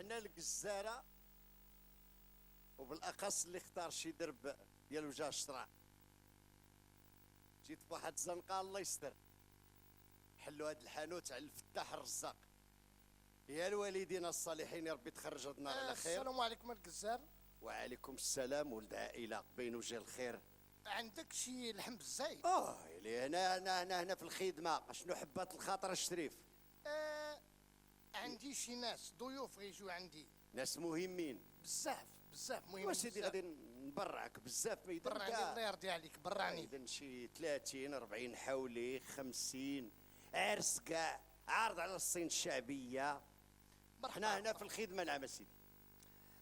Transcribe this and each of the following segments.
هنا الجزاره، وبالاخص اللي اختار شي درب ديال وجه الشراع. جيت بواحد الزنقه الله يستر، حلوا هاد الحانوت على الفتاح الرزاق. يا الوالدين الصالحين، يا ربي تخرج هاد النهار على خير. السلام عليكم الجزار. وعليكم السلام ولد عائله، بين وجه الخير. عندك شي لحم بالزايد؟ يلي هنا في الخدمه، شنو حبات الخاطر الشريف؟ عندي شي ناس ضيوف غيجيو عندي، ناس مهمين بزاف مهمين. وسيدي غادي نبرعك بزاف، ما يدير برعني الله يرضي عليك، برعني. اذا شي 30 40 حولي 50 عرس كاع، عارض على الصين الشعبيه. حنا هنا في الخدمه. نعم سيدي.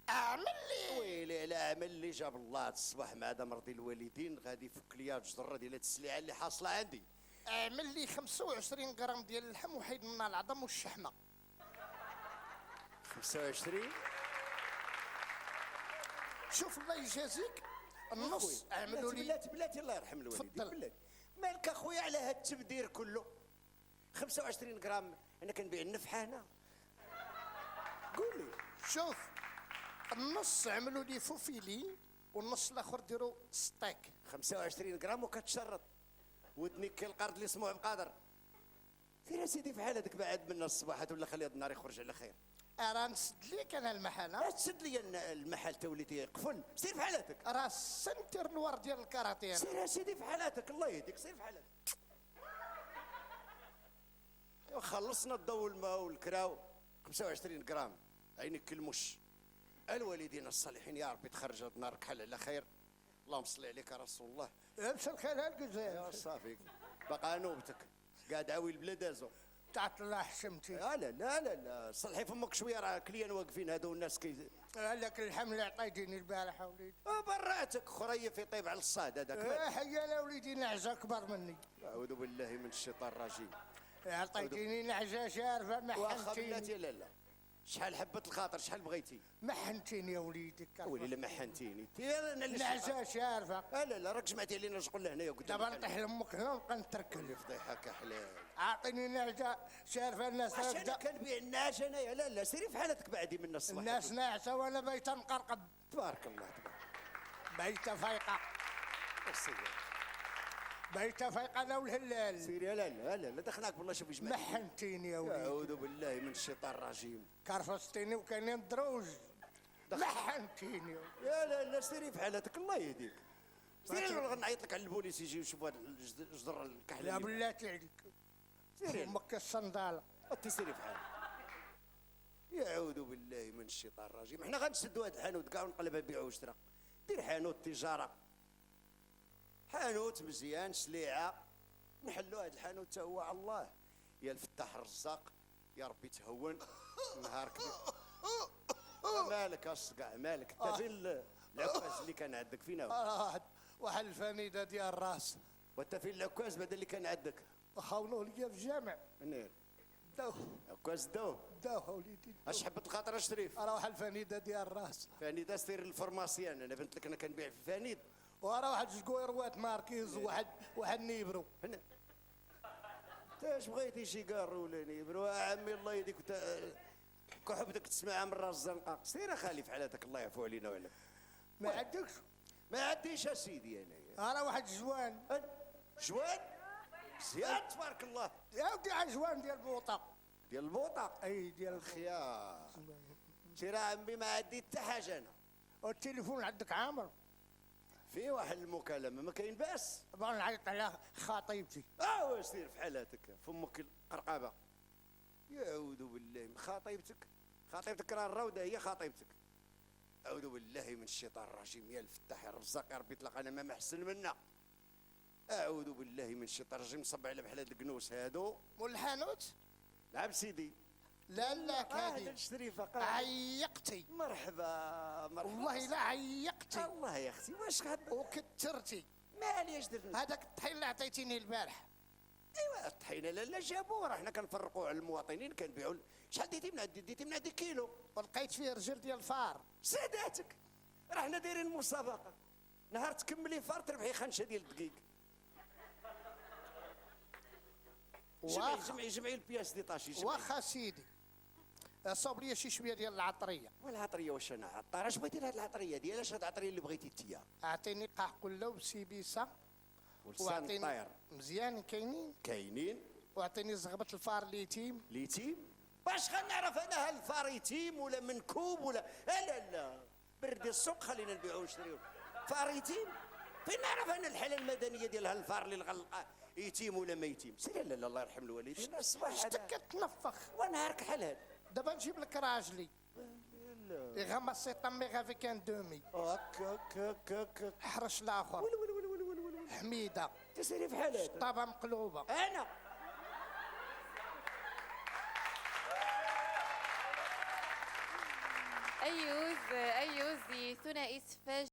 اعمل لي ويلي على عمل اللي جاب الله هاد الصباح مع هذا مرضي الوالدين، غادي يفك لي هاد الجدره ديال هاد السلعه اللي حاصله عندي. اعمل لي 25 غرام ديال اللحم وحيد منها العظم والشحمه. 25. شوف الله يجازيك، النص اعملوا لي. بلاتي الله يرحم الوالدين. تفضل. بلاتي مالك اخويا على هاد التبدير كله؟ 25 غرام انا كنبيع النفحه هنا. قول لي. شوف، النص عملوا لي فوفيلي والنص الاخر ديروا ستيك. 25 غرام وكتشرط ودني كي القرض اللي اسمه عبد القادر. سير سيدي في حالتك، بعد منا الصباحات ولا خلي هاد النهار يخرج على خير. راه نسد ليك انا المحل. لا تسد لي المحل توليتي قفل. سير في حالتك. راه السنتر نوار ديال الكاراتيه. سير يا سيدي في حالتك، الله يهديك، سير في حالتك. خلصنا الضو والماء والكراو. 25 غرام عينك كالمش. الوالدين الصالحين، يا ربي تخرج هاد النهار كحل على خير. اللهم صل عليك يا رسول الله. امشي الخير الجزائر. يا صافي بقى نوبتك قاعد عاوي البلاد ازو. تعت الله حشمتي. لا صلحي فمك شويه، راه كليان واقفين هادو الناس لك الحمل عطيتيني البارحه وليدي. براتك خريف يطيب على الصاد هذاك. حيا لا وليدي نعجه اكبر مني. اعوذ بالله من الشيطان الرجيم. عطيتيني نعجه شارفه محنتيني. لا شحال حبه الخاطر، شحال بغيتي؟ محنتيني يا وليدي. ولي لا محنتيني نعجه شارفه. لا راك جمعتي علينا شغل هنايا قدام. دابا نطيح لامك هنا ونبقى نتركل. فضيحك حلال. اعطيني نعجه شارفه. الناس انا كنبيع النعاجه انايا. لا سيري في حالتك بعدي من الصباح. الناس ناعسه وانا بيت مقرقب. تبارك الله بيت فايقه. بيت فايقه انا والهلال. سيري. لا دخلناك بالله. شوف يجمع. محنتيني يا وليدي. اعوذ بالله من الشيطان الرجيم. كرفستيني وكاينين دروج. محنتيني. لا سيري في حالتك، الله يهديك. سيري ولا غنعيط لك على البوليس يجي يشوف هذا الجدر الكحله. يا بلاتي عليك. سيري امك الصنداله. انت سيري في حالك. يعوذ بالله من الشيطان الرجيم. احنا غنسدوا هذا الحانوت كاع ونقلبها بيع وشراء. دير حانوت تجاره، حانوت مزيان سليعه، نحلوا هذا الحانوت تا هو على الله. يا الفتاح الرزاق، يا ربي تهون نهار كبير. مالك اصقع مالك؟ انت فين العكاز اللي كان عندك؟ فينا واحد الفنيده ديال الراس. وانت فين العكاز بعد اللي كان عندك؟ خاونوه ليا في الجامع. منين؟ داوه عكاز داوه وليدي. اش حبه الخاطر الشريف؟ راه واحد الفنيده ديال الراس. فنيده سير الفرماسيان. انا بنت لك انا كنبيع في الفنيد. وراه واحد جويروات ماركيز وواحد نيبرو. هنا انت اش بغيتي؟ شي كارو ولا نيبرو؟ عمي الله يهديك. كحبتك تسمعها من راس الزنقه. سير اخالي في حالتك، الله يعفو علينا وعليك. ما عندكش؟ ما عنديش اسيدي انا. راه واحد جوان. جوان زياد تبارك الله. يا ودي على جوان ديال البوطه. ديال البوطه؟ اي ديال خيار. سير عمي ما عندي حتى حاجه انا. والتليفون عندك عامر؟ في واحد المكالمه ما كاين باس. بغا نعيط على خطيبتي. سير في حالاتك فمك القرقابه. يعوذ بالله من خطيبتك راه الروده هي خطيبتك. اعوذ بالله من الشيطان الرجيم. يا الفتاح يا الرزاق، يا ربي تلقانا ما محسن منا. اعوذ بالله من الشيطان الرجيم. صب على بحال هاد الكنوس هادو. مول الحانوت؟ نعم سيدي. لا كادي نشتري فقط. عيقتي. مرحبا والله لا عيقتي. الله يا اختي واش وكترتي. ماليش درنا هذاك الطحين اللي عطيتيني البارح. ايوا الطحينه لا جابوه. راه حنا كنفرقوا على المواطنين كنبيعوا. شحال ديتي من عندي كيلو. ولقيت فيه رجل ديال الفار. ساداتك راه حنا دايرين مسابقه، نهار تكملي فار تربحي خنشه ديال الدقيق. جمعي البياس دي طاشي. واخا سيدي صوب لي شي شويه ديال العطريه. والعطريه واش انا عطار؟ اش بغيتي لهاد العطريه ديال اش هاد العطريه اللي بغيتي انتيا؟ اعطيني قحقله وسيبيسه ولسان الطير مزيان كاينين، كاينين. واعطيني زغبه الفار اليتيم. ليتيم؟ باش غنعرف انا هل الفار يتيم ولا منكوب ولا لا بردي السوق خلينا نبيعو ونشريو. فار يتيم؟ فين نعرف انا الحاله المدنيه ديال هالفار اللي الغلقه يتيم ولا ما يتيم؟ سير لا الله يرحم الوالدين. الصباح شتك كتنفخ. ونهارك حلال. دابا نجيب لك راجلي يغمس يطمي افيك ان دومي. هكا حرش الاخر حميده تسيري في حالات. طابه مقلوبه. انا أيوز ثنائي سفاج